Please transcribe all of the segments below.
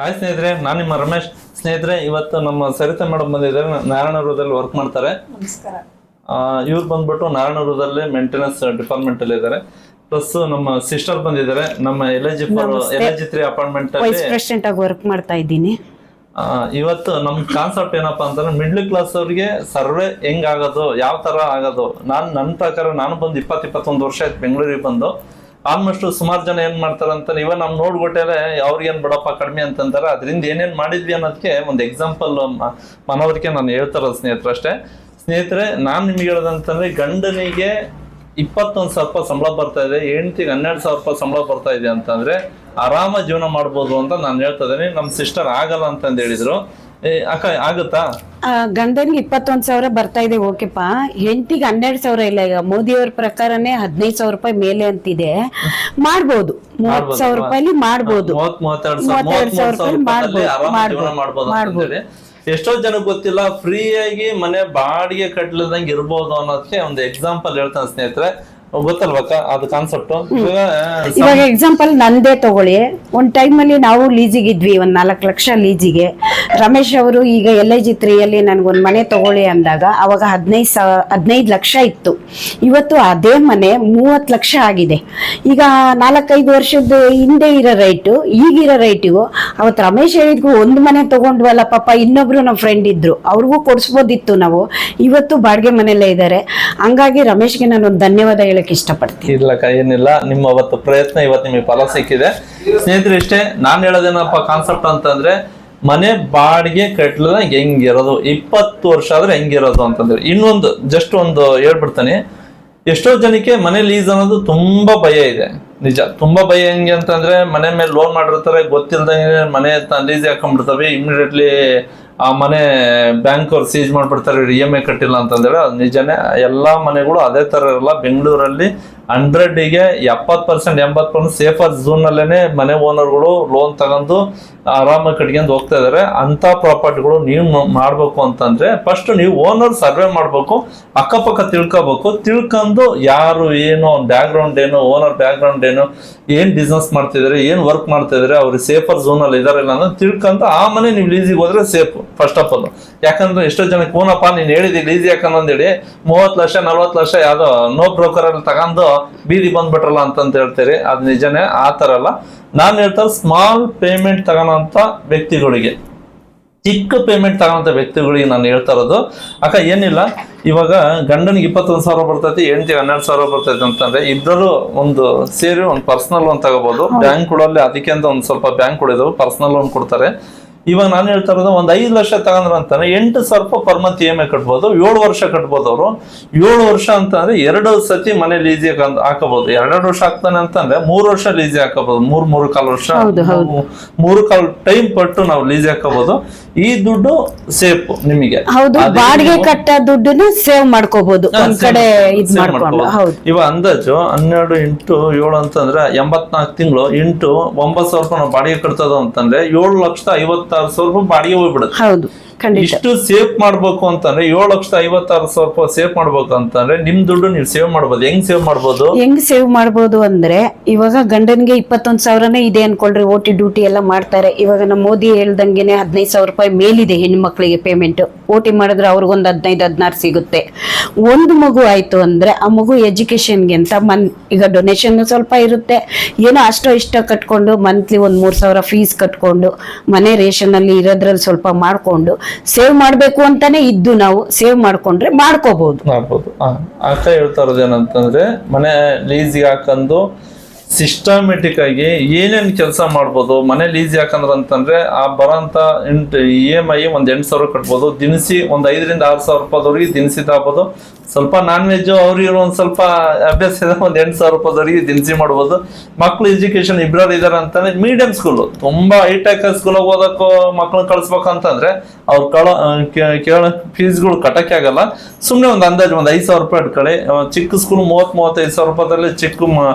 Hi ಸ್ನೇಹಿತರೆ, ನಾನು ನಿಮ್ಮ ರಮೇಶ್. ಸ್ನೇಹಿತರೆ, ಇವತ್ತು ನಮ್ಮ ಸರಿತಾ ಮೇಡಮ್ ಬಂದಿದ್ದಾರೆ. ನಾರಾಯಣಪುರದಲ್ಲಿ ವರ್ಕ್ ಮಾಡ್ತಾರೆ. ನಮಸ್ಕಾರ. ಇವ್ರು ಬಂದ್ಬಿಟ್ಟು ನಾರಾಯಣಪುರದಲ್ಲಿ ಮೇಂಟೆನೆನ್ಸ್ ಡಿಪಾರ್ಟ್ಮೆಂಟ್ ಅಲ್ಲಿ ಇದ್ದಾರೆ. ಪ್ಲಸ್ ನಮ್ಮ ಸಿಸ್ಟರ್ ಬಂದಿದ್ದಾರೆ. ನಮ್ಮ LIG3 ಅಪಾರ್ಟ್ಮೆಂಟ್ ಅಲ್ಲಿ ವೈಸ್ ಪ್ರೆಸಿಡೆಂಟ್ ಆಗಿ ವರ್ಕ್ ಮಾಡ್ತಾ ಇದ್ದೀನಿ. ಇವತ್ತು ನಮ್ ಕಾನ್ಸೆಪ್ಟ್ ಏನಪ್ಪಾ ಅಂತಂದ್ರೆ, ಮಿಡ್ಲ್ ಕ್ಲಾಸ್ ಅವ್ರಿಗೆ ಸರ್ವೆ ಹೆಂಗ್ ಆಗೋದು, ಯಾವ ತರ ಆಗೋದು. ನನ್ನ ಪ್ರಕಾರ ನಾನು ಬಂದು 20-21 ವರ್ಷ ಆಯ್ತು ಬೆಂಗಳೂರಿಗೆ ಬಂದು. ಆಲ್ಮೋಸ್ಟ್ ಸುಮಾರು ಜನ ಏನ್ ಮಾಡ್ತಾರ ಅಂತ ಇವ ನಮ್ ನೋಡ್ಬಿಟ್ಟೆ ಅವ್ರಿಗೇನ್ ಬಿಡಪ್ಪ ಕಡಿಮೆ ಅಂತಂತಾರೆ. ಅದರಿಂದ ಏನೇನ್ ಮಾಡಿದ್ವಿ ಅನ್ನೋದಕ್ಕೆ ಒಂದು ಎಕ್ಸಾಂಪಲ್ ಮನವರಿಕೆ ನಾನು ಹೇಳ್ತಾರ ಸ್ನೇಹಿತರೆ ಅಷ್ಟೇ. ಸ್ನೇಹಿತರೆ, ನಾನ್ ನಿಮ್ಗೆ ಹೇಳೋದಂತಂದ್ರೆ, ಗಂಡನಿಗೆ 21,000 ರೂಪಾಯಿ ಸಂಬಳ ಬರ್ತಾ ಇದೆ, ಹೆಂಡತಿಗೆ 12,000 ರೂಪಾಯಿ ಸಂಬಳ ಬರ್ತಾ ಇದೆ ಅಂತಂದ್ರೆ ಆರಾಮ ಜೀವನ ಮಾಡ್ಬೋದು ಅಂತ ನಾನು ಹೇಳ್ತಾ ಇದ್ದೀನಿ. ನಮ್ ಸಿಸ್ಟರ್ ಆಗಲ್ಲ ಅಂತಂದು ಹೇಳಿದ್ರು. ಅಕ್ಕ ಆಗುತ್ತಾ? ಗಂಡನಿಗೆ 21,000 ಬರ್ತಾ ಇದೆ, ಓಕೆಪ್ಪ. ಹೆಂಡತಿಗೆ 12,000 ಇಲ್ಲ. ಈಗ ಮೋದಿಯವ್ರ ಪ್ರಕಾರನೇ 15,000 ರೂಪಾಯಿ ಮೇಲೆ ಅಂತಿದೆ. ಮಾಡ್ಬೋದು, 30,000 ರೂಪಾಯಿ ಮಾಡ್ಬೋದು. 32,000 ಮಾಡ್ಬೋದು. ಎಷ್ಟೋ ಜನಕ್ಕೆ ಗೊತ್ತಿಲ್ಲ, ಫ್ರೀ ಆಗಿ ಮನೆ ಬಾಡಿಗೆ ಕಟ್ಲದಂಗೆ ಇರ್ಬೋದು ಅನ್ನೋದಕ್ಕೆ ಒಂದು ಎಕ್ಸಾಂಪಲ್ ಹೇಳ್ತಾನೆ ಸ್ನೇಹಿತರೆ. ಗೊತ್ತಲ್ವಕ್ಕ ಅದು ಕಾನ್ಸೆಪ್ಟ್? ಇವಾಗ ಎಕ್ಸಾಂಪಲ್ ನಂದೇ ತಗೊಳ್ಳಿ. ಒಂದ್ ಟೈಮ್ ಅಲ್ಲಿ ನಾವು ಲೀಸಿಗೆ ಇದ್ವಿ, 4 ಲಕ್ಷ ಲೀಸಿಗೆ. ರಮೇಶ್ ಅವರು ಈಗ LIG3 ಅಲ್ಲಿ ನನ್ಗೊಂದ್ ಮನೆ ತಗೊಳ್ಳಿ ಅಂದಾಗ ಅವಾಗ 15 ಲಕ್ಷ ಇತ್ತು. ಇವತ್ತು ಅದೇ ಮನೆ 30 ಲಕ್ಷ ಆಗಿದೆ. ಈಗ 4-5 ವರ್ಷದ ಹಿಂದೆ ಇರೋ ರೈಟು ಈಗಿರೋ ರೈಟಿಗೂ ಅವತ್ತು ರಮೇಶ್ ಹೇಳಿದ್ಗೂ ಒಂದು ಮನೆ ತಗೊಂಡ್ವಲ್ಲ ಪಾಪ. ಇನ್ನೊಬ್ರು ನಮ್ಮ ಫ್ರೆಂಡ್ ಇದ್ರು, ಅವ್ರಿಗೂ ಕೊಡ್ಸ್ಬೋದಿತ್ತು ನಾವು. ಇವತ್ತು ಬಾಡಿಗೆ ಮನೆಯಲ್ಲೇ ಇದ್ದಾರೆ. ಹಂಗಾಗಿ ರಮೇಶ್ಗೆ ನಾನು ಒಂದು ಧನ್ಯವಾದ ಹೇಳಕ್ ಇಷ್ಟಪಡ್ತೀನಿ. ಇರ್ಲಕ್ಕ, ಏನಿಲ್ಲ, ನಿಮ್ಮ ಅವತ್ತು ಪ್ರಯತ್ನ ಇವತ್ತು ನಿಮಗೆ ಫಲ ಸಿಕ್ಕಿದೆ. ಸ್ನೇಹಿತರೆ, ಇಷ್ಟೇ ನಾನು ಹೇಳೋದೇನಪ್ಪ ಕಾನ್ಸೆಪ್ಟ್ ಅಂತಂದ್ರೆ, ಮನೆ ಬಾಡಿಗೆ ಕಟ್ಲದ ಹೆಂಗಿರೋದು, 20 ವರ್ಷ ಆದ್ರೆ ಹೆಂಗಿರೋದು ಅಂತಂದ್ರೆ. ಇನ್ನೊಂದು ಜಸ್ಟ್ ಒಂದು ಹೇಳ್ಬಿಡ್ತಾನೆ. ಎಷ್ಟೋ ಜನಕ್ಕೆ ಮನೆ ಲೀಸ್ ಅನ್ನೋದು ತುಂಬಾ ಭಯ ಇದೆ. ನಿಜ, ತುಂಬಾ ಭಯ. ಹೆಂಗೆ ಅಂತಂದ್ರೆ, ಮನೆ ಮೇಲೆ ಲೋನ್ ಮಾಡಿರ್ತಾರೆ, ಗೊತ್ತಿಲ್ದಂಗೆ ಮನೆ ಲೀಸ್ ಹಾಕೊಂಡ್ಬಿಡ್ತವೆ. ಇಮಿಡಿಯೇಟ್ಲಿ ಆ ಮನೆ ಬ್ಯಾಂಕ್ ಅವ್ರು ಸೀಜ್ ಮಾಡ್ಬಿಡ್ತಾರೆ, EMI ಕಟ್ಟಿಲ್ಲ ಅಂತಂದ್ರೆ. ಅದು ನಿಜನೇ. ಎಲ್ಲಾ ಮನೆಗಳು ಅದೇ ತರ ಇರಲ್ಲ. ಬೆಂಗಳೂರಲ್ಲಿ 100ಗೆ 70% 80% ಸೇಫರ್ ಝೋನ್ ಅಲ್ಲೇನೆ ಮನೆ ಓನರ್ಗಳು ಲೋನ್ ತಗೊಂಡು ಆರಾಮಾಗಿ ಕಟ್ಕೊಂಡು ಹೋಗ್ತಾ ಇದಾರೆ. ಅಂತ ಪ್ರಾಪರ್ಟಿಗಳು ನೀವು ಮಾಡ್ಬೇಕು ಅಂತಂದ್ರೆ ಫಸ್ಟ್ ನೀವು ಓನರ್ ಸರ್ವೆ ಮಾಡ್ಬೇಕು, ಅಕ್ಕಪಕ್ಕ ತಿಳ್ಕೊಂಡು ಯಾರು ಏನು, ಬ್ಯಾಕ್ ಗ್ರೌಂಡ್ ಏನು, ಓನರ್ ಬ್ಯಾಕ್ ಗ್ರೌಂಡ್ ಏನು, ಏನ್ ಬಿಸ್ನೆಸ್ ಮಾಡ್ತಿದಾರೆ, ಏನ್ ವರ್ಕ್ ಮಾಡ್ತಿದಾರೆ, ಅವ್ರಿಗೆ ಸೇಫರ್ ಝೋನ್ ಅಲ್ಲಿ ಇದಾರೆ ಇಲ್ಲ ಅಂದ್ರೆ ತಿಳ್ಕೊಂಡು ಆ ಮನೆ ನೀವು ಲೀಸಿಗೆ ಹೋದ್ರೆ ಸೇಫ್ ಫಸ್ಟ್ ಆಫ್ ಆಲ್. ಯಾಕಂದ್ರೆ ಎಷ್ಟೋ ಜನಕ್ಕೆ ಓನಪ್ಪ ನೀನ್ ಹೇಳಿದಿ ಲೀಸ್ ಯಾಕಂದೇಳಿ 30 ಲಕ್ಷ 40 ಲಕ್ಷ ಯಾವ್ದೋ ನೋ ಬ್ರೋಕರ್ ಅಲ್ಲಿ ತಗೊಂಡು ಬೀದಿ ಬಂದ್ಬಿಟ್ರಲ್ಲ ಅಂತ ಹೇಳ್ತೀರಿ. ಅದು ನಿಜನೇ, ಆ ತರ ಅಲ್ಲ. ನಾನು ಹೇಳ್ತಾರೆ, ಸ್ಮಾಲ್ ಪೇಮೆಂಟ್ ತಗೋಣಂತ ವ್ಯಕ್ತಿಗಳಿಗೆ, ಚಿಕ್ಕ ಪೇಮೆಂಟ್ ತಗೋಂತ ವ್ಯಕ್ತಿಗಳಿಗೆ ನಾನು ಹೇಳ್ತಾ ಇರೋದು. ಅಕ್ಕ ಏನಿಲ್ಲ, ಇವಾಗ ಗಂಡನಿಗೆ 21,000 ಬರ್ತೈತಿ, ಹೆಂಡತಿಗೆ 12,000 ಬರ್ತೈತಿ ಅಂತಂದ್ರೆ ಇಬ್ಬರು ಒಂದು ಸೇರಿ ಒಂದು ಪರ್ಸನಲ್ ಲೋನ್ ತಗೋಬಹುದು. ಬ್ಯಾಂಕ್ಗಳಲ್ಲಿ ಅದಕ್ಕೆ ಅಂತ ಒಂದು ಸ್ವಲ್ಪ ಬ್ಯಾಂಕ್ ಇದಾವೆ, ಪರ್ಸನಲ್ ಲೋನ್ ಕೊಡ್ತಾರೆ. ಇವಾಗ ನಾನು ಹೇಳ್ತಾ ಇರೋದು, ಒಂದು 5 ಲಕ್ಷ ತಗೊಂಡ್ರ ಅಂತಾನೆ 8,000 ರೂಪಾಯಿ ಪರ್ ಮಂತ್ EMI ಕಟ್ಬೋದು. 7 ವರ್ಷ ಕಟ್ಬೋದು. ಅವರು 7 ವರ್ಷ ಅಂತಂದ್ರೆ 2 ಸತಿ ಮನೆ ಲೀಸಿಗೆ ಹಾಕಬಹುದು. 2 ವರ್ಷ ಆಗ್ತಾನೆ ಅಂತಂದ್ರೆ 3 ವರ್ಷ ಲೀಸಿ ಹಾಕಬಹುದು. 3.25 ವರ್ಷ 3.25 ಟೈಮ್ ಪಟ್ಟು ನಾವು ಲೀಸಿ ಹಾಕಬಹುದು. ಈ ದುಡ್ಡು ಸೇಫ್ ನಿಮಗೆ. ಬಾಡಿಗೆ ಕಟ್ಟ ದುಡ್ಡನ್ನ ಸೇವ್ ಮಾಡ್ಕೋಬಹುದು ಒಂದ್ ಕಡೆ ಇದು ಮಾಡ್ಕೊಂಡು. ಇವಾಗ ಅಂದಾಜು 12 × 7 ಅಂತಂದ್ರೆ 84 ತಿಂಗಳು ಇಂಟು 9,000 ರೂಪಾಯಿ ನಾವು ಬಾಡಿಗೆ ಕಟ್ತದ ಅಂತಂದ್ರೆ 7,56,000 ರೂಪಾಯಿ ಬಾಡಿಗೆ ಹೋಗ್ಬಿಡುತ್ತೆ. ಹೌದು, ಇಷ್ಟು ಸೇವ್ ಮಾಡ್ಬೇಕು ಅಂತಂದ್ರೆ 7,56,000 ರೂಪಾಯಿ ಸೇವ್ ಮಾಡ್ಬೇಕು ಅಂತಂದ್ರೆ ನಿಮ್ ದುಡ್ಡು ನೀವು ಸೇವ್ ಮಾಡ್ಬೋದು. ಹೆಂಗ್ ಸೇವ್ ಮಾಡ್ಬೋದು ಅಂದ್ರೆ, ಇವಾಗ ಗಂಡನ್ಗೆ 21,000ನೇ ಇದೆ ಅನ್ಕೊಳ್ರಿ, OT ಡ್ಯೂಟಿ ಎಲ್ಲ ಮಾಡ್ತಾರೆ. ಇವಾಗ ನಮ್ಮ ಮೋದಿ ಹೇಳ್ದಂಗೆನೆ 15,000 ರೂಪಾಯಿ ಮೇಲಿದೆ ಹೆಣ್ಮಕ್ಳಿಗೆ ಪೇಮೆಂಟ್. OT ಮಾಡಿದ್ರೆ ಅವ್ರಿಗೊಂದು 15-16 ಸಿಗುತ್ತೆ. ಒಂದು ಮಗು ಆಯ್ತು ಅಂದ್ರೆ ಆ ಮಗು ಎಜುಕೇಶನ್ಗೆ ಅಂತ ಈಗ ಡೊನೇಷನ್ ಸ್ವಲ್ಪ ಇರುತ್ತೆ, ಏನೋ ಅಷ್ಟೋ ಇಷ್ಟ ಕಟ್ಕೊಂಡು ಮಂತ್ಲಿ ಒಂದು 3,000 ಫೀಸ್ ಕಟ್ಕೊಂಡು ಮನೆ ರೇಷನ್ ಅಲ್ಲಿ ಇರೋದ್ರಲ್ಲಿ ಸ್ವಲ್ಪ ಮಾಡ್ಕೊಂಡು ಸೇವ್ ಮಾಡ್ಬೇಕು ಅಂತಾನೆ ಇದ್ದು ನಾವು ಸೇವ್ ಮಾಡ್ಕೊಂಡ್ರೆ ಮಾಡ್ಕೋಬಹುದು. ಅಕ್ಕ ಹೇಳ್ತಾ ಇರೋದೇನಂತಂದ್ರೆ, ಮನೆ ಲೀಸಿಗೆ ಹಾಕೊಂಡು ಸಿಸ್ಟಮೆಟಿಕ್ ಆಗಿ ಏನೇನ್ ಕೆಲಸ ಮಾಡ್ಬೋದು. ಮನೆ ಲೀಸ್ ಯಾಕಂದ್ರ ಅಂತಂದ್ರೆ ಆ ಬರೋಂತ EMI ಒಂದ್ 8,000 ಕಟ್ಬೋದು. ದಿನಸಿ ಒಂದ್ 5,000-6,000 ರೂಪಾಯಿದವ್ರಿಗೆ ದಿನಸಿ ತಗೋಬಹುದು. ಸ್ವಲ್ಪ ನಾನ್ ವೆಜ್ ಅವ್ರಿಗೆ ಒಂದ್ ಸ್ವಲ್ಪ ಅಭ್ಯಾಸ ಇದೆ, ಒಂದ್ 8,000 ರೂಪಾಯಿದವ್ರಿಗೆ ದಿನಸಿ ಮಾಡ್ಬೋದು. ಮಕ್ಳು ಎಜುಕೇಶನ್ ಇಬ್ಬರು ಇದಾರೆ ಅಂತಂದ್ರೆ ಮೀಡಿಯಂ ಸ್ಕೂಲ್, ತುಂಬಾ ಹೈಟೆಕ್ ಸ್ಕೂಲ್ ಓದಕ್ಕೂ ಮಕ್ಳನ್ನ ಕಳ್ಸ್ಬೇಕಂತಂದ್ರೆ ಅವ್ರು ಕೇಳೋ ಫೀಸ್ಗಳು ಕಟ್ಟಕ್ಕೆ ಆಗಲ್ಲ. ಸುಮ್ನೆ ಒಂದ್ ಅಂದಾಜು ಒಂದ್ 5,000 ರೂಪಾಯಿ ಇಟ್ಕೊಳ್ಳಿ. ಚಿಕ್ಕ ಸ್ಕೂಲ್ 30-35,000 ರೂಪಾಯಿದಲ್ಲಿ ಚಿಕ್ಕ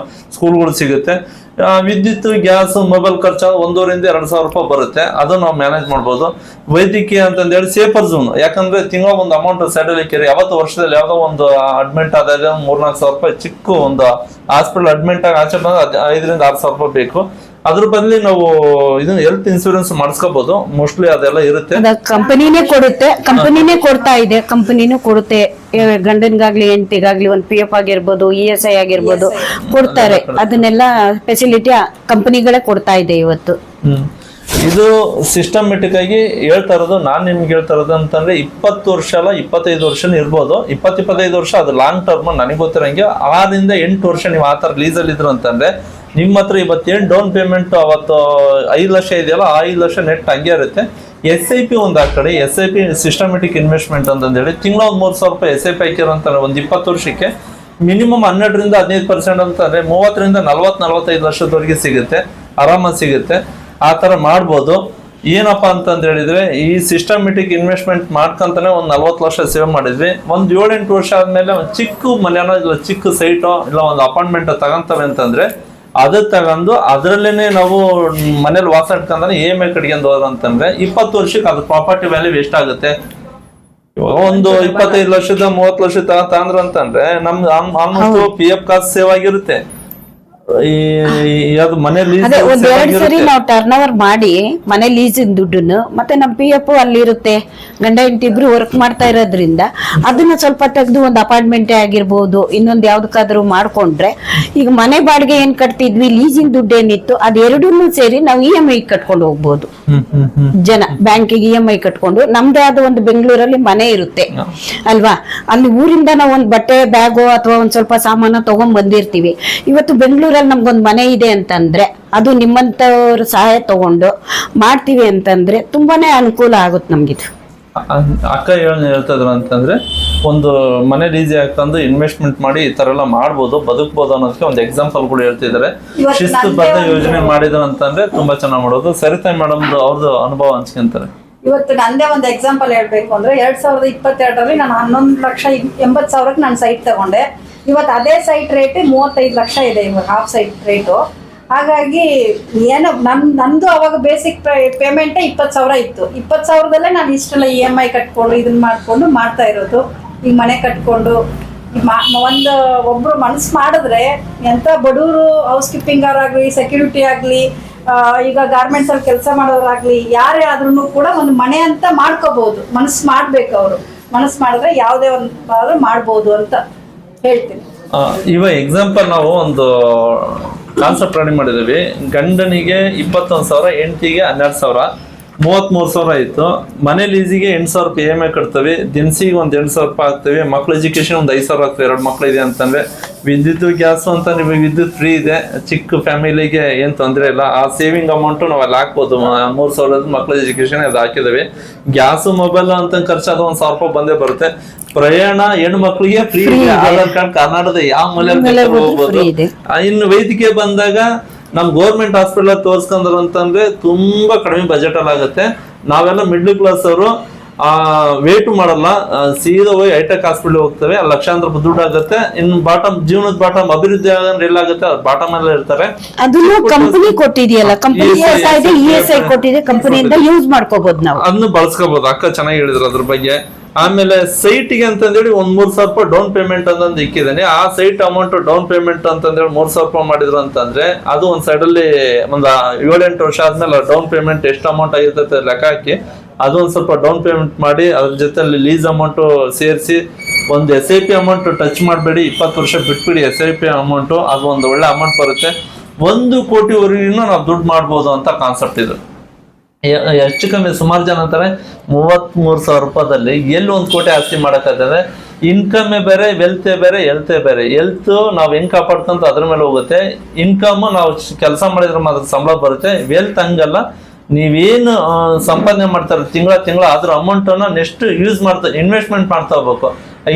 ಸ್ಕೂಲ್ಗಳು ಸಿಗುತ್ತೆ. ವಿದ್ಯುತ್, ಗ್ಯಾಸ್, ಮೊಬೈಲ್ ಖರ್ಚು 1,500-2,000 ರೂಪಾಯಿ ಬರುತ್ತೆ. ಅದು ನಾವು ಮ್ಯಾನೇಜ್ ಮಾಡ್ಬೋದು. ವೈದ್ಯಕೀಯ ಅಂತಂದೇಳಿ ಸೇಫರ್ ಝೋನ್, ಯಾಕಂದ್ರೆ ತಿಂಗಳ ಒಂದು ಅಮೌಂಟ್ ಸೈಡ್ ಅಲ್ಲಿ ಕೇರಿ. ಯಾವತ್ತು ವರ್ಷದಲ್ಲಿ ಯಾವ್ದೋ ಒಂದು ಅಡ್ಮಿಟ್ ಆದಾಗ 3-4 ಸಾವಿರ ರೂಪಾಯಿ ಚಿಕ್ಕ ಒಂದು ಹಾಸ್ಪಿಟಲ್ ಅಡ್ಮಿಟ್ ಆಗಿ ಆಚೆ ಬಂದ್ರೆ 5,000-6,000 ರೂಪಾಯಿ ಬೇಕು. ಅದ್ರ ಬದಲಿ ನಾವು ಇದನ್ನ ಹೆಲ್ತ್ ಇನ್ಸೂರೆನ್ಸ್ ಮಾಡಿಸ್ಕೋಬಹುದು, ಮೋಸ್ಟ್ಲಿ ಅದೆಲ್ಲ ಇರುತ್ತೆ. ಕಂಪನಿನೇ ಕೊಡುತ್ತೆ, ಕಂಪನಿನೇ ಕೊಡ್ತಾ ಇದೆ, ಕಂಪನಿನೂ ಕೊಡುತ್ತೆ. ಗಂಡನ್ಗಾಗ್ಲಿ ಹೆಂಡತಿಗಾಗ್ಲಿ ಒಂದು PF ಆಗಿರ್ಬೋದು, ESI ಆಗಿರ್ಬೋದು ಕೊಡ್ತಾರೆ. ಅದನ್ನೆಲ್ಲ ಫೆಸಿಲಿಟಿ ಕಂಪನಿಗಳೇ ಕೊಡ್ತಾ ಇದೆ ಇವತ್ತು. ಇದು ಸಿಸ್ಟಮೆಟಿಕ್ ಆಗಿ ಹೇಳ್ತಾ ಇರೋದು, ನಾನ್ ನಿಮ್ಗೆ ಹೇಳ್ತಾ ಇರೋದು ಅಂತಂದ್ರೆ 20 ವರ್ಷ ಅಲ್ಲ 25 ವರ್ಷ ಇರ್ಬೋದು. 20-25 ವರ್ಷ ಅದು ಲಾಂಗ್ ಟರ್ಮ್. ನನಗೆ ಗೊತ್ತಿರಂಗೆ 6 ಇಂದ 8 ವರ್ಷ ನೀವು ಆ ತರ ಲೀಸಲ್ಲಿ ಇದ್ರು ಅಂತಂದ್ರೆ ನಿಮ್ಮ ಹತ್ರ ಇವತ್ತೇನು ಡೌನ್ ಪೇಮೆಂಟ್ ಅವತ್ತು 5 ಲಕ್ಷ ಇದೆಯಲ್ಲ, ಆ 5 ಲಕ್ಷ ನೆಟ್ ಹಂಗೆ ಇರುತ್ತೆ. SIP ಒಂದು ಆ ಕಡೆ, SIP ಸಿಸ್ಟಮೆಟಿಕ್ ಇನ್ವೆಸ್ಟ್ಮೆಂಟ್ ಅಂತಂದೇಳಿ ತಿಂಗಳ 3,000 ರೂಪಾಯಿ SIP ಹಾಕಿರೋ ಅಂತಾರೆ ಒಂದು 20 ವರ್ಷಕ್ಕೆ. ಮಿನಿಮಮ್ 12ರಿಂದ 15% ಅಂತಂದ್ರೆ 30ರಿಂದ 40-45 ಲಕ್ಷದವರೆಗೆ ಸಿಗುತ್ತೆ, ಆರಾಮಾಗಿ ಸಿಗುತ್ತೆ. ಆ ತರ ಮಾಡ್ಬೋದು. ಏನಪ್ಪಾ ಅಂತಂದ್ ಹೇಳಿದ್ರೆ ಈ ಸಿಸ್ಟಮೆಟಿಕ್ ಇನ್ವೆಸ್ಟ್ಮೆಂಟ್ ಮಾಡ್ಕಂತಾನೆ ಒಂದು 40 ಲಕ್ಷ ಸೇವ್ ಮಾಡಿದ್ವಿ. ಒಂದು 7-8 ವರ್ಷ ಆದ್ಮೇಲೆ ಒಂದು ಚಿಕ್ಕ ಮನೆನೋ ಇಲ್ಲ ಚಿಕ್ಕ ಸೈಟೋ ಇಲ್ಲ ಒಂದು ಅಪಾರ್ಟ್ಮೆಂಟ್ ತಗೊಂತವೆ ಅಂತಂದ್ರೆ ಅದು ತಗೊಂಡು ಅದರಲ್ಲೇನೆ ನಾವು ಮನೇಲಿ ವಾಸ ಇಟ್ಕೊಂಡ್ರೆ EMI ಕಟ್ಕೊಂಡು ಹೋದ್ರ ಅಂತಂದ್ರೆ 20 ವರ್ಷಕ್ಕೆ ಅದ್ರ ಪ್ರಾಪರ್ಟಿ ವ್ಯಾಲ್ಯೂ ಎಷ್ಟಾಗುತ್ತೆ? ಒಂದು 25 ಲಕ್ಷದ 30 ಲಕ್ಷ ತಗೊಂಡ್ರ ಅಂತಂದ್ರೆ ನಮ್ದು ಆಲ್ಮೋಸ್ಟ್ PF ಕಾಸ್ಟ್ ಸೇವ್ ಆಗಿರುತ್ತೆ. ಒಂದ್ 2 ಸರಿ ನಾವು ಟರ್ನ್ ಓವರ್ ಮಾಡಿ ಮನೆ ಲೀಸಿನ ದುಡ್ಡನ್ನು ಮತ್ತೆ ನಮ್ PF ಅಲ್ಲಿ ಇರುತ್ತೆ. ಗಂಡ ಹೆಂಡತಿ ಇಬ್ರು ವರ್ಕ್ ಮಾಡ್ತಾ ಇರೋದ್ರಿಂದ ಅದನ್ನ ಸ್ವಲ್ಪ ತೆಗೆದು ಒಂದು ಅಪಾರ್ಟ್ಮೆಂಟ್ ಆಗಿರ್ಬೋದು, ಇನ್ನೊಂದ್ ಯಾವ್ದಕ್ಕಾದ್ರೂ ಮಾಡ್ಕೊಂಡ್ರೆ, ಈಗ ಮನೆ ಬಾಡಿಗೆ ಏನ್ ಕಟ್ತಿದ್ವಿ, ಲೀಸಿನ ದುಡ್ಡು ಏನಿತ್ತು, ಅದೆರಡನ್ನೂ ಸೇರಿ ನಾವು EMI ಕಟ್ಕೊಂಡು ಹೋಗ್ಬೋದು. ಜನ ಬ್ಯಾಂಕಿಗೆ EMI ಕಟ್ಕೊಂಡು ನಮ್ದೇ ಆದ ಒಂದು ಬೆಂಗಳೂರಲ್ಲಿ ಮನೆ ಇರುತ್ತೆ ಅಲ್ವಾ, ಅಲ್ಲಿ ಊರಿಂದ ನಾವು ಒಂದ್ ಬಟ್ಟೆ ಬ್ಯಾಗು ಅಥವಾ ಒಂದ್ ಸ್ವಲ್ಪ ಸಾಮಾನು ತಗೊಂಡ್ ಬಂದಿರ್ತೀವಿ. ಇವತ್ತು ಬೆಂಗಳೂರಲ್ಲಿ ನಮ್ಗೊಂದ್ ಮನೆ ಇದೆ ಅಂತಂದ್ರೆ ಅದು ನಿಮ್ಮಂತವ್ರ ಸಹಾಯ ತಗೊಂಡು ಮಾಡ್ತೀವಿ ಅಂತಂದ್ರೆ ತುಂಬಾನೇ ಅನುಕೂಲ ಆಗುತ್ತೆ ನಮ್ಗಿದು. ಅಕ್ಕ ಹೇಳ್ತಿದ್ರು ಅಂತಂದ್ರೆ ಒಂದು ಮನೆ ಲೀಸ್ ಹಾಕೊಂಡು ಇನ್ವೆಸ್ಟ್ಮೆಂಟ್ ಮಾಡಿ ಈ ತರ ಎಲ್ಲ ಮಾಡ್ಬೋದು, ಬದುಕ್ಬೋದು ಅನ್ನೋದಕ್ಕೆ ಒಂದು ಎಕ್ಸಾಂಪಲ್ ಕೂಡ ಹೇಳ್ತಿದ್ದಾರೆ. ಶಿಸ್ತುಬದ್ಧ ಯೋಜನೆ ಮಾಡಿದ್ರು ಅಂತಂದ್ರೆ ತುಂಬಾ ಚೆನ್ನಾಗಿ ಮಾಡೋದು. ಸರಿತಾ ಮೇಡಮ್ ಅವ್ರದ್ದು ಅನುಭವ ಹಂಚ್ಕೊಂತಾರೆ. ಇವತ್ತು ನಂದೇ ಒಂದು ಎಕ್ಸಾಂಪಲ್ ಹೇಳ್ಬೇಕು ಅಂದ್ರೆ 2022ರಲ್ಲಿ ನಾನು 11,80,000ಕ್ಕೆ ನಾನು ಸೈಟ್ ತಗೊಂಡೆ. ಇವತ್ತು ಅದೇ ಸೈಟ್ ರೇಟ್ 35 ಲಕ್ಷ ಇದೆ ಇವಾಗ, ಹಾಫ್ ಸೈಟ್ ರೇಟು. ಹಾಗಾಗಿ ಏನೋ ನಂದು ಅವಾಗ ಬೇಸಿಕ್ ಪೇಮೆಂಟೇ 20,000 ಇತ್ತು. 20,000ದಲ್ಲೇ ನಾನು ಇಷ್ಟೆಲ್ಲ EMI ಕಟ್ಕೊಂಡು ಇದನ್ನ ಮಾಡ್ಕೊಂಡು ಮಾಡ್ತಾ ಇರೋದು. ಈಗ ಮನೆ ಕಟ್ಕೊಂಡು ಒಬ್ರು ಮನಸ್ಸು ಮಾಡಿದ್ರೆ ಎಂತ ಬಡವರು ಹೌಸ್ ಕೀಪಿಂಗ್ ಅವರಾಗ್ಲಿ, ಸೆಕ್ಯೂರಿಟಿ ಆಗಲಿ, ಈಗ ಗಾರ್ಮೆಂಟ್ಸ್ ಅಲ್ಲಿ ಕೆಲಸ ಮಾಡೋರಾಗ್ಲಿ, ಯಾರೇ ಆದ್ರೂ ಕೂಡ ಒಂದು ಮನೆ ಅಂತ ಮಾಡ್ಕೋಬಹುದು. ಮನಸ್ಸು ಮಾಡ್ಬೇಕು, ಅವರು ಮನಸ್ಸು ಮಾಡಿದ್ರೆ ಯಾವುದೇ ಒಂದು ಮಾಡ್ಬೋದು ಅಂತ ಹೇಳ್ತೀನಿ. ಇವಾಗ ಎಕ್ಸಾಂಪಲ್ ನಾವು ಒಂದು ಕಾನ್ಸೆಪ್ಟ್ ರೆಡಿ ಮಾಡಿದೀವಿ. ಗಂಡನಿಗೆ 21,000, ಹೆಂಡತಿಗೆ 12,000, 33,000 ಆಯ್ತು. ಮನೆ ಲೀಸಿಗೆ 8,000 ರೂಪಾಯಿ EMI ಕಟ್ತೇವೆ. ದಿನಸಿಗೆ ಒಂದು 8,000 ರೂಪಾಯಿ ಹಾಕ್ತೇವೆ. ಮಕ್ಳ ಎಜುಕೇಶನ್ ಒಂದು 5,000 ಆಗ್ತವೆ. 2 ಮಕ್ಳು ಇದೆ ಅಂತಂದ್ರೆ ವಿದ್ಯುತ್ ಗ್ಯಾಸ್ ಅಂತ ನಿಮಗೆ ವಿದ್ಯುತ್ ಫ್ರೀ ಇದೆ. ಚಿಕ್ಕ ಫ್ಯಾಮಿಲಿಗೆ ಏನ್ ತೊಂದರೆ ಇಲ್ಲ. ಆ ಸೇವಿಂಗ್ ಅಮೌಂಟ್ ನಾವು ಅಲ್ಲಿ ಹಾಕ್ಬೋದು. 3,000 ಮಕ್ಳ ಎಜುಕೇಶನ್ ಅದು ಹಾಕಿದವಿ. ಗ್ಯಾಸು ಮೊಬೈಲ್ ಅಂತ ಖರ್ಚು ಅದು 1,000 ರೂಪಾಯಿ ಬಂದೇ ಬರುತ್ತೆ. ಪ್ರಯಾಣ ಹೆಣ್ಣು ಮಕ್ಕಳಿಗೆ ಫ್ರೀ ಇದೆ. ಆಧಾರ್ ಕಾರ್ಡ್ ಕರ್ನಾಟಕದ ಯಾವ ಮೂಲೆಯಲ್ಲಿ ಹೋಗ್ಬೋದು. ಇನ್ನು ವೈದ್ಯಕೀಯ ಬಂದಾಗ ನಮ್ ಗೌರ್ಮೆಂಟ್ ಹಾಸ್ಪಿಟಲ್ ತೋರ್ಸ್ಕೊಂಡ್ರು ಅಂತಂದ್ರೆ ತುಂಬಾ ಕಡಿಮೆ ಬಜೆಟ್ ಅಲ್ಲಿ ಆಗುತ್ತೆ. ನಾವೆಲ್ಲ ಮಿಡ್ಲ್ ಕ್ಲಾಸ್ ಅವರು ವೇಟ್ ಮಾಡಲ್ಲ, ಸೀದಾ ಹೋಗಿ ಹೈಟೆಕ್ ಹಾಸ್ಪಿಟಲ್ ಹೋಗ್ತೇವೆ. ಲಕ್ಷಾಂತರ ರೂಪಾಯಿ ದುಡ್ಡು ಆಗುತ್ತೆ. ಇನ್ನು ಜೀವನದ ಬಾಟಮ್ ಅಭಿವೃದ್ಧಿ ಆಗಂದ್ರೆ ಎಲ್ಲಾಗುತ್ತೆ, ಅದು ಬಾಟಮ್ ಎಲ್ಲ ಇರ್ತಾರೆ. ಅದನ್ನು ಕಂಪನಿ ಕೊಟ್ಟಿದೆಯಲ್ಲ, ಕಂಪನಿ ESI ಕೊಟ್ಟಿದೆ, ಕಂಪನಿಯಿಂದ ಯೂಸ್ ಮಾಡ್ಕೋಬಹುದು ನಾವು, ಅದನ್ನು ಬಳಸ್ಕೋಬಹುದು. ಅಕ್ಕ ಚೆನ್ನಾಗಿ ಹೇಳಿದ್ರು ಅದ್ರ ಬಗ್ಗೆ. ಆಮೇಲೆ ಸೈಟ್ಗೆ ಅಂತಂದೇಳಿ 3,000 ರೂಪಾಯಿ ಡೌನ್ ಪೇಮೆಂಟ್ ಅಂತಂದು ಇಕ್ಕಿದ್ದೇನೆ. ಆ ಸೈಟ್ ಅಮೌಂಟ್ ಡೌನ್ ಪೇಮೆಂಟ್ ಅಂತಂದೇಳಿ 3,000 ರೂಪಾಯಿ ಮಾಡಿದ್ರು ಅಂತಂದ್ರೆ ಅದು ಒಂದ್ ಸೈಡ್ ಅಲ್ಲಿ ಒಂದು 7-8 ವರ್ಷ ಆದ್ಮೇಲೆ ಡೌನ್ ಪೇಮೆಂಟ್ ಎಷ್ಟು ಅಮೌಂಟ್ ಆಗಿರ್ತದೆ ಲೆಕ್ಕ ಹಾಕಿ ಅದು ಒಂದ್ ಸ್ವಲ್ಪ ಡೌನ್ ಪೇಮೆಂಟ್ ಮಾಡಿ ಅದ್ರ ಜೊತೆ ಲೀಸ್ ಅಮೌಂಟ್ ಸೇರಿಸಿ ಒಂದು SIP ಅಮೌಂಟ್ ಟಚ್ ಮಾಡಬೇಡಿ. 20 ವರ್ಷ ಬಿಟ್ಬಿಡಿ SIP ಅಮೌಂಟ್, ಅದು ಒಂದು ಒಳ್ಳೆ ಅಮೌಂಟ್ ಬರುತ್ತೆ. 1 ಕೋಟಿವರೆಗೂ ನಾವು ದುಡ್ಡು ಮಾಡ್ಬೋದು ಅಂತ ಕಾನ್ಸೆಪ್ಟ್ ಇದು. ಹೆಚ್ಚು ಕಮ್ಮಿ ಸುಮಾರು ಜನ ಅಂತಾರೆ 33,000 ರೂಪಾಯಿದಲ್ಲಿ ಎಲ್ಲಿ 1 ಕೋಟಿ ಆಸ್ತಿ ಮಾಡಕ್ಕಾಗ್ತದೆ. ಇನ್ಕಮ್ಮೇ ಬೇರೆ, ವೆಲ್ತೇ ಬೇರೆ, ಹೆಲ್ತೇ ಬೇರೆ. ಹೆಲ್ತ್ ನಾವು ಹೆಂಗ್ ಕಾಪಾಡ್ಕೊಂತ ಅದ್ರ ಮೇಲೆ ಹೋಗುತ್ತೆ. ಇನ್ಕಮ್ ನಾವು ಕೆಲಸ ಮಾಡಿದ್ರೆ ಮಾತ್ರ ಸಂಬಳ ಬರುತ್ತೆ. ವೆಲ್ತ್ ಹಂಗಲ್ಲ, ನೀವೇನು ಸಂಪಾದನೆ ಮಾಡ್ತಾರೆ ತಿಂಗಳ ಅದ್ರ ಅಮೌಂಟನ್ನು ನೆಕ್ಸ್ಟ್ ಯೂಸ್ ಮಾಡ್ತಾ ಇನ್ವೆಸ್ಟ್ಮೆಂಟ್ ಮಾಡ್ತಾ ಹೋಗ್ಬೇಕು.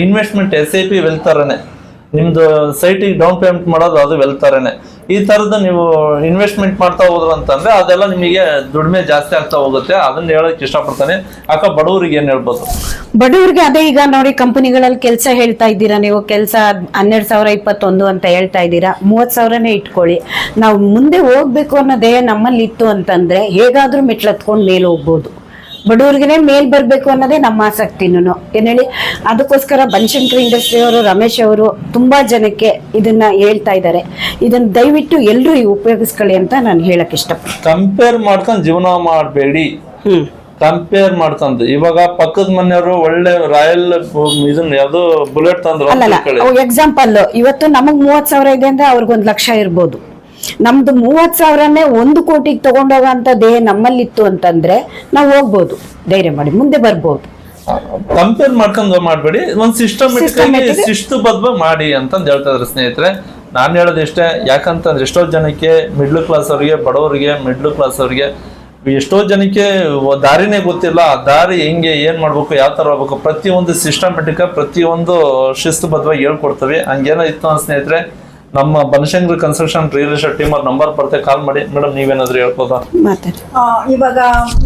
Investment SIP ವೆಲ್ತಾರನೆ. ನಿಮ್ದು ಸೈಟಿಗೆ ಡೌನ್ ಪೇಮೆಂಟ್ ಮಾಡೋದು ಅದು ವೆಲ್ತಾರನೆ. ಈ ತರದ ನೀವು ಇನ್ವೆಸ್ಟ್ಮೆಂಟ್ ಮಾಡ್ತಾ ಹೋದ್ರು ಅಂತಂದ್ರೆ ಅದೆಲ್ಲ ನಿಮಗೆ ದುಡಿಮೆ ಜಾಸ್ತಿ ಆಗ್ತಾ ಹೋಗುತ್ತೆ. ಅದನ್ನ ಹೇಳಕ್ ಇಷ್ಟಪಡ್ತಾನೆ. ಅಕ್ಕ, ಬಡವರಿಗೆ ಏನ್ ಹೇಳ್ಬೋದು? ಬಡವರಿಗೆ ಅದೇ, ಈಗ ನೋಡಿ ಕಂಪನಿಗಳಲ್ಲಿ ಕೆಲಸ ಹೇಳ್ತಾ ಇದ್ದೀರಾ ನೀವು, ಕೆಲಸ 12,021 ಅಂತ ಹೇಳ್ತಾ ಇದ್ದೀರಾ. 30,000ನೇ ಇಟ್ಕೊಳ್ಳಿ. ನಾವು ಮುಂದೆ ಹೋಗ್ಬೇಕು ಅನ್ನೋದೇ ನಮ್ಮಲ್ಲಿ ಇತ್ತು ಅಂತಂದ್ರೆ ಹೇಗಾದ್ರೂ ಮೆಟ್ಲು ಹತ್ಕೊಂಡು ಮೇಲೆ ಹೋಗ್ಬೋದು. ಬಡವ್ರಿಗೆ ಮೇಲ್ ಬರ್ಬೇಕು ಅನ್ನೋದೇ ನಮ್ಮ ಆಸಕ್ತಿನೂ. ಏನ್ ಹೇಳಿ, ಅದಕ್ಕೋಸ್ಕರ ಬನಶಂಕರಿ ಇಂಡಸ್ಟ್ರಿ ಅವರು, ರಮೇಶ್ ಅವರು ತುಂಬಾ ಜನಕ್ಕೆ ಇದನ್ನ ಹೇಳ್ತಾ ಇದ್ದಾರೆ. ಇದನ್ನ ದಯವಿಟ್ಟು ಎಲ್ರು ಉಪಯೋಗಿಸ್ಕೊಳ್ಳಿ ಅಂತ ನಾನು ಹೇಳಕ್ ಇಷ್ಟಪಡ್ತೀನಿ. ಕಂಪೇರ್ ಮಾಡ್ಕೊಂಡು ಜೀವನ ಮಾಡಬೇಡಿ. ಕಂಪೇರ್ ಮಾಡ್ಕೊಂಡು ಇವಾಗ ಪಕ್ಕದ ಮನೆಯವರು ಒಳ್ಳೆ ರಾಯಲ್ ಇದನ್ನ ಯಾವ್ದು ಬುಲೆಟ್ ತಂದ್ರು ಅಲ್ಲಲ್ಲ, ಎಕ್ಸಾಂಪಲ್ ಇವತ್ತು ನಮಗ್ 30,000 ಇದೆ ಅಂದ್ರೆ ಅವ್ರಿಗೆ 1 ಲಕ್ಷ ಇರ್ಬೋದು. ನಮ್ದು 30,000ನೇ 1 ಕೋಟಿಗೆ ತಗೊಂಡೋಗಂತ ದೇಹ ನಮ್ಮಲ್ಲಿತ್ತು ಅಂತಂದ್ರೆ ನಾವು ಹೋಗ್ಬೋದು, ಧೈರ್ಯ ಮಾಡಿ ಮುಂದೆ ಬರ್ಬೋದು. ಕಂಪೇರ್ ಮಾಡ್ಕೊಂಡು ಮಾಡ್ಬೇಡಿ, ಒಂದ್ ಸಿಸ್ಟಮೆಟಿಕ್ ಶಿಸ್ತುಬದ್ಧ ಮಾಡಿ ಅಂತಂದ್ ಹೇಳ್ತಾ ಇದ್ರು ಸ್ನೇಹಿತರೆ. ನಾನ್ ಹೇಳೋದು ಇಷ್ಟೇ, ಯಾಕಂತಂದ್ರೆ ಎಷ್ಟೋ ಜನಕ್ಕೆ ಮಿಡ್ಲ್ ಕ್ಲಾಸ್ ಅವ್ರಿಗೆ, ಬಡವರಿಗೆ, ಮಿಡ್ಲ್ ಕ್ಲಾಸ್ ಅವ್ರಿಗೆ ಎಷ್ಟೋ ಜನಕ್ಕೆ ದಾರಿನೇ ಗೊತ್ತಿಲ್ಲ. ಆ ದಾರಿ ಹೆಂಗೆ, ಏನ್ ಮಾಡ್ಬೇಕು, ಯಾವ ತರ ಹೋಗ್ಬೇಕು, ಪ್ರತಿಯೊಂದು ಸಿಸ್ಟಮೆಟಿಕ್, ಪ್ರತಿಯೊಂದು ಶಿಸ್ತುಬದ್ಧವಾಗಿ ಹೇಳ್ಕೊಡ್ತೀವಿ. ಹಂಗೇನೋ ಇತ್ತು ಅಂತ ಸ್ನೇಹಿತರೆ, ನಮ್ಮ Banashankari construction real estate team ಅವ್ರ ನಂಬರ್ ಬರುತ್ತೆ, ಕಾಲ್ ಮಾಡಿ. ಮೇಡಮ್ ನೀವೇನಾದ್ರೂ ಹೇಳ್ಬೋದಾ? ಇವಾಗ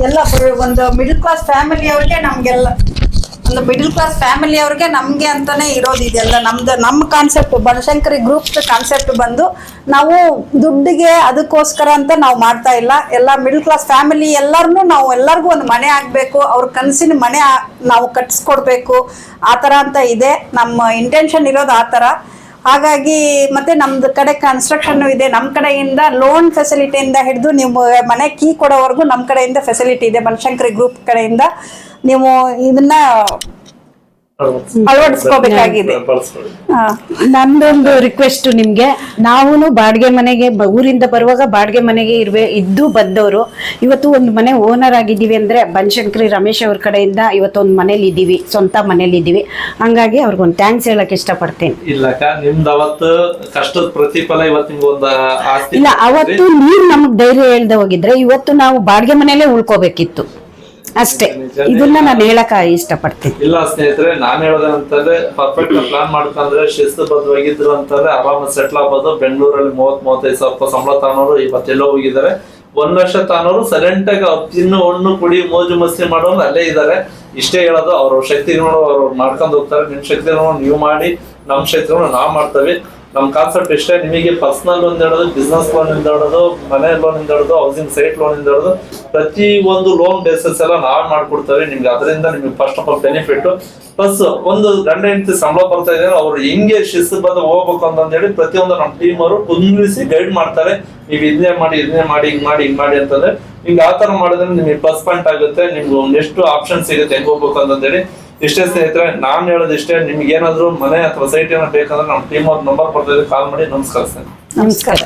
ಎಲ್ಲ ಒಂದು ಮಿಡಲ್ ಕ್ಲಾಸ್ ಫ್ಯಾಮಿಲಿ ಅವ್ರಿಗೆ ನಮ್ಗೆಲ್ಲ ಒಂದು ಮಿಡಲ್ ಕ್ಲಾಸ್ ಫ್ಯಾಮಿಲಿ ಅವ್ರಿಗೆ ನಮ್ಗೆ ಅಂತಾನೆ ಇರೋದು ಇದೆಲ್ಲ. ನಮ್ಮ ಕಾನ್ಸೆಪ್ಟ್ ಬನಶಂಕರಿ ಗ್ರೂಪ್ ಕಾನ್ಸೆಪ್ಟ್ ಬಂದು ನಾವು ದುಡ್ಡಿಗೆ ಅದಕ್ಕೋಸ್ಕರ ಅಂತ ನಾವು ಮಾಡ್ತಾ ಇಲ್ಲ. ಎಲ್ಲ ಮಿಡಲ್ ಕ್ಲಾಸ್ ಫ್ಯಾಮಿಲಿ ನಾವು ಎಲ್ಲರಿಗೂ ಒಂದು ಮನೆ ಆಗ್ಬೇಕು, ಅವ್ರ ಕನಸಿನ ಮನೆ ನಾವು ಕಟ್ಸ್ಕೊಡ್ಬೇಕು, ಆ ಥರ ಅಂತ ಇದೆ. ನಮ್ಮ ಇಂಟೆನ್ಷನ್ ಇರೋದು ಆ ಥರ. ಹಾಗಾಗಿ ಮತ್ತೆ ನಮ್ದು ಕಡೆ ಕನ್ಸ್ಟ್ರಕ್ಷನ್ ಇದೆ, ನಮ್ಮ ಕಡೆಯಿಂದ ಲೋನ್ ಫೆಸಿಲಿಟಿಯಿಂದ ಹಿಡಿದು ನೀವು ಮನೆ ಕೀ ಕೊಡೋವರೆಗೂ ನಮ್ಮ ಕಡೆಯಿಂದ ಫೆಸಿಲಿಟಿ ಇದೆ. ಬನಶಂಕರಿ ಗ್ರೂಪ್ ಕಡೆಯಿಂದ ನೀವು ಇದನ್ನ ಅಳವಡಿಸ್ಕೋಬೇಕಾಗಿದೆ. ನಂದೊಂದು ರಿಕ್ವೆಸ್ಟ್ ನಿಮ್ಗೆ, ನಾವು ಬಾಡಿಗೆ ಮನೆಗೆ ಊರಿಂದ ಬರುವಾಗ ಬಾಡಿಗೆ ಮನೆಗೆ ಇದ್ದು ಬಂದವರು ಇವತ್ತು ಒಂದು ಮನೆ ಓನರ್ ಆಗಿದ್ದೀವಿ ಅಂದ್ರೆ ಬನಶಂಕರಿ ರಮೇಶ್ ಅವ್ರ ಕಡೆಯಿಂದ ಇವತ್ತೊಂದು ಮನೇಲಿ ಇದ್ದೀವಿ, ಸ್ವಂತ ಮನೇಲಿ ಇದ್ದೀವಿ. ಹಂಗಾಗಿ ಅವ್ರಿಗೊಂದು ಥ್ಯಾಂಕ್ಸ್ ಹೇಳಕ್ ಇಷ್ಟಪಡ್ತೇನೆ. ಇಲ್ಲಕ್ಕ, ನಿಮ್ದು ಅವತ್ತು ಕಷ್ಟದ ಪ್ರತಿಫಲ ಇವತ್ತು ನಿಮ್ಗೊಂದು ಆಸ್ತಿ ಇಲ್ಲ, ಅವತ್ತು ನೀವ್ ನಮಗ್ ಧೈರ್ಯ ಹೇಳ್ದೆ ಹೋಗಿದ್ರೆ ಇವತ್ತು ನಾವು ಬಾಡಿಗೆ ಮನೆಯಲ್ಲೇ ಉಳ್ಕೋಬೇಕಿತ್ತು ಅಷ್ಟೇ. ಇದನ್ನ ನಾನು ಹೇಳಕ್ ಇಷ್ಟಪಡ್ತೀನಿ. ಇಲ್ಲ ಸ್ನೇಹಿತರೆ, ನಾನ್ ಹೇಳೋದಂತಂದ್ರೆ ಪರ್ಫೆಕ್ಟ್ ಪ್ಲಾನ್ ಮಾಡ್ಕೊಂಡ್ರೆ ಶಿಸ್ತುಬದ್ಧವಾಗಿದ್ರು ಅಂತಂದ್ರೆ ಆರಾಮ ಸೆಟ್ಲ್ ಆಗ್ಬೋದು. ಬೆಂಗಳೂರಲ್ಲಿ 30-35 ಸಾವಿರ ರೂಪಾಯಿ ಸಂಬಳ ತಾನೋರು ಇವತ್ತೆಲ್ಲೋ ಹೋಗಿದ್ದಾರೆ. 1 ಲಕ್ಷ ತಾನೋರು ಸೈಲೆಂಟ್ ಆಗಿ ಅವ್ರು ತಿನ್ನು ಹಣ್ಣು ಕುಡಿ ಮೋಜು ಮಸ್ತಿ ಮಾಡೋರು ಅಲ್ಲೇ ಇದ್ದಾರೆ. ಇಷ್ಟೇ ಹೇಳೋದು, ಅವ್ರ ಶಕ್ತಿಗಳು ಅವ್ರು ಮಾಡ್ಕೊಂಡು ಹೋಗ್ತಾರೆ. ನಿಮ್ ಶಕ್ತಿಗಳು ನೀವು ಮಾಡಿ, ನಮ್ ಶಕ್ತಿಗಳು ನಾವ್ ಮಾಡ್ತೇವೆ. ನಮ್ ಕಾನ್ಸೆಪ್ಟ್ ಇಷ್ಟೇ, ನಿಮಗೆ ಪರ್ಸನಲ್ ಲೋನ್ ಇಡೋದು, ಬಿಸ್ನೆಸ್ ಲೋನ್ ಇಂದ ಇಡೋದು, ಮನೆ ಲೋನ್ ಇಂದ ಇಡೋದು, ಹೌಸಿಂಗ್ ಸೈಟ್ ಲೋನ್ ಇಂದ ಇಡೋದು, ಪ್ರತಿ ಒಂದು ಲೋನ್ ಬೇಸಿಸ್ ಎಲ್ಲ ನಾವೇ ಮಾಡ್ಕೊಡ್ತೇವೆ ನಿಮ್ಗೆ. ಅದರಿಂದ ನಿಮ್ಗೆ first of all benefit plus ಒಂದು ಗಂಡ ಹೆಂಡತಿ ಸಂಬಳ ಬರ್ತಾ ಇದ್ದಾರೆ, ಅವ್ರು ಹೆಂಗೆ ಶಿಸ್ತುಬದ್ಧ ಹೋಗ್ಬೇಕು ಅಂತಂದೇಳಿ ಪ್ರತಿಯೊಂದು ನಮ್ಮ ಟೀಮ್ ಅವರು ಕುಂದಿರಿಸಿ ಗೈಡ್ ಮಾಡ್ತಾರೆ. ನೀವು ಇದನ್ನೇ ಮಾಡಿ ಹಿಂಗ್ ಮಾಡಿ ಅಂತಂದ್ರೆ ನಿಮ್ಗೆ ಆ ತರ ಮಾಡಿದ್ರೆ ನಿಮ್ಗೆ ಪ್ಲಸ್ ಪಾಯಿಂಟ್ ಆಗುತ್ತೆ. ನಿಮ್ಗೆ ಒಂದೆಷ್ಟು ಆಪ್ಷನ್ ಸಿಗುತ್ತೆ ಹೆಂಗ್ ಹೋಗ್ಬೇಕು ಅಂತಂದೇಳಿ. ಇಷ್ಟೇ ಸ್ನೇಹಿತರೆ, ನಾನ್ ಹೇಳೋದು ಇಷ್ಟೇ. ನಿಮ್ಗೆ ಏನಾದ್ರು ಮನೆ ಅಥವಾ ಸೈಟ್ ಏನೋ ಬೇಕಂದ್ರೆ ನಮ್ಮ ಟೀಮ್ ಅವ್ರ ನಂಬರ್ ಕೊಡ್ತಾ ಇದ್ದೀವಿ, ಕಾಲ್ ಮಾಡಿ. ನಮಸ್ಕಾರ. ನಮಸ್ಕಾರ.